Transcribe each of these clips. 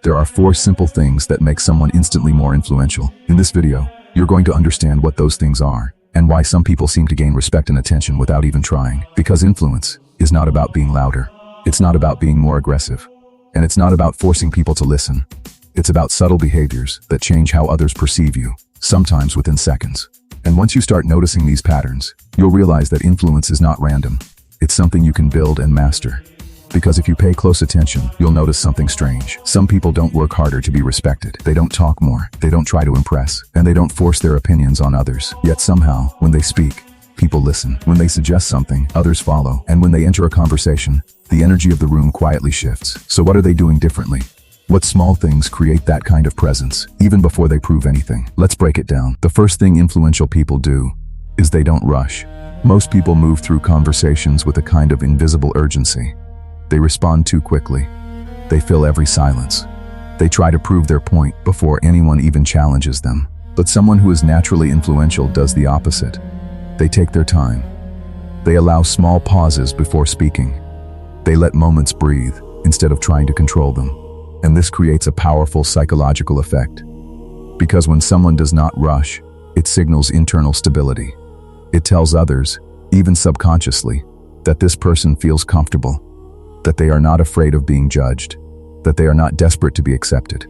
There are 4 simple things that make someone instantly more influential. In this video, you're going to understand what those things are and why some people seem to gain respect and attention without even trying. Because influence is not about being louder. It's not about being more aggressive. And it's not about forcing people to listen. It's about subtle behaviors that change how others perceive you, sometimes within seconds. And once you start noticing these patterns, you'll realize that influence is not random. It's something you can build and master. Because if you pay close attention, you'll notice something strange. Some people don't work harder to be respected. They don't talk more. They don't try to impress. And they don't force their opinions on others. Yet somehow, when they speak, people listen. When they suggest something, others follow. And when they enter a conversation, the energy of the room quietly shifts. So what are they doing differently? What small things create that kind of presence, even before they prove anything? Let's break it down. The first thing influential people do is they don't rush. Most people move through conversations with a kind of invisible urgency. They respond too quickly. They fill every silence. They try to prove their point before anyone even challenges them. But someone who is naturally influential does the opposite. They take their time. They allow small pauses before speaking. They let moments breathe instead of trying to control them. And this creates a powerful psychological effect. Because when someone does not rush, it signals internal stability. It tells others, even subconsciously, that this person feels comfortable, that they are not afraid of being judged, that they are not desperate to be accepted.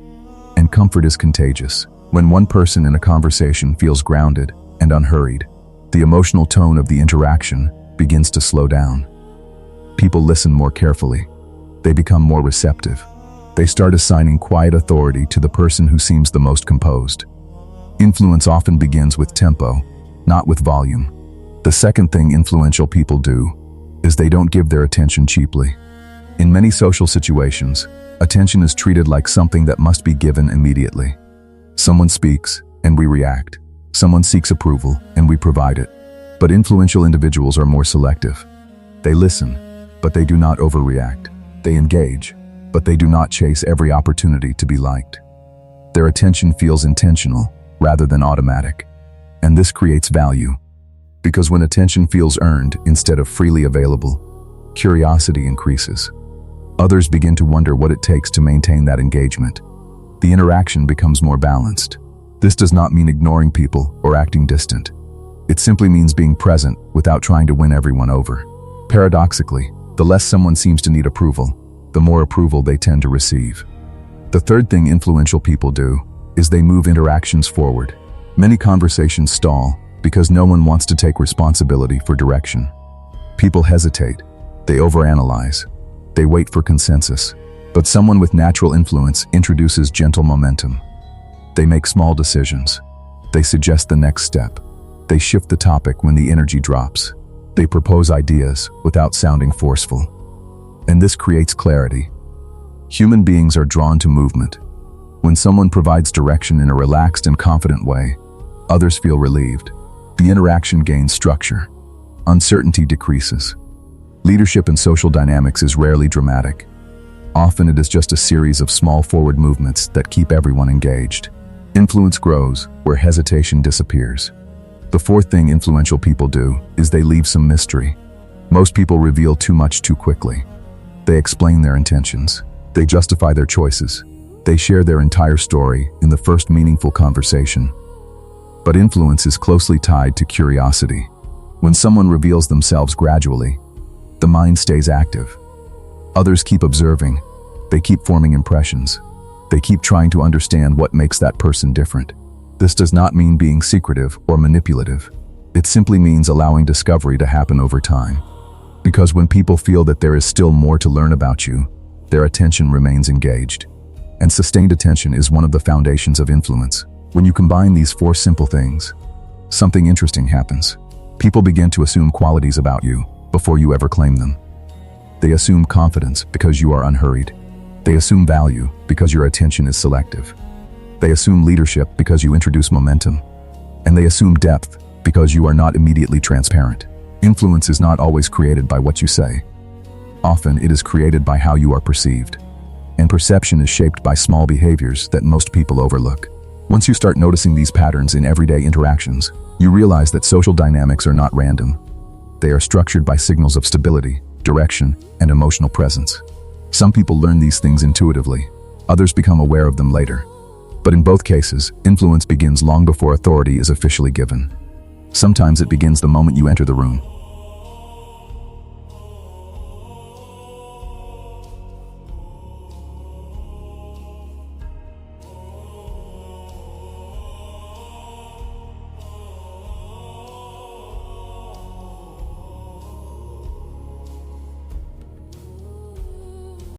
And comfort is contagious. When one person in a conversation feels grounded and unhurried, the emotional tone of the interaction begins to slow down. People listen more carefully. They become more receptive. They start assigning quiet authority to the person who seems the most composed. Influence often begins with tempo, not with volume. The second thing influential people do is they don't give their attention cheaply. In many social situations, attention is treated like something that must be given immediately. Someone speaks, and we react. Someone seeks approval, and we provide it. But influential individuals are more selective. They listen, but they do not overreact. They engage, but they do not chase every opportunity to be liked. Their attention feels intentional rather than automatic. And this creates value. Because when attention feels earned instead of freely available, curiosity increases. Others begin to wonder what it takes to maintain that engagement. The interaction becomes more balanced. This does not mean ignoring people or acting distant. It simply means being present without trying to win everyone over. Paradoxically, the less someone seems to need approval, the more approval they tend to receive. The third thing influential people do is they move interactions forward. Many conversations stall because no one wants to take responsibility for direction. People hesitate. They overanalyze. They wait for consensus. But someone with natural influence introduces gentle momentum. They make small decisions. They suggest the next step. They shift the topic when the energy drops. They propose ideas without sounding forceful. And this creates clarity. Human beings are drawn to movement. When someone provides direction in a relaxed and confident way, others feel relieved. The interaction gains structure. Uncertainty decreases. Leadership in social dynamics is rarely dramatic. Often it is just a series of small forward movements that keep everyone engaged. Influence grows where hesitation disappears. The fourth thing influential people do is they leave some mystery. Most people reveal too much too quickly. They explain their intentions. They justify their choices. They share their entire story in the first meaningful conversation. But influence is closely tied to curiosity. When someone reveals themselves gradually, the mind stays active. Others keep observing. They keep forming impressions. They keep trying to understand what makes that person different. This does not mean being secretive or manipulative. It simply means allowing discovery to happen over time. Because when people feel that there is still more to learn about you, their attention remains engaged. And sustained attention is one of the foundations of influence. When you combine these 4 simple things, something interesting happens. People begin to assume qualities about you before you ever claim them. They assume confidence because you are unhurried. They assume value because your attention is selective. They assume leadership because you introduce momentum. And they assume depth because you are not immediately transparent. Influence is not always created by what you say. Often it is created by how you are perceived. And perception is shaped by small behaviors that most people overlook. Once you start noticing these patterns in everyday interactions, you realize that social dynamics are not random. They are structured by signals of stability, direction, and emotional presence. Some people learn these things intuitively, Others become aware of them later. But in both cases, influence begins long before authority is officially given. Sometimes it begins the moment you enter the room.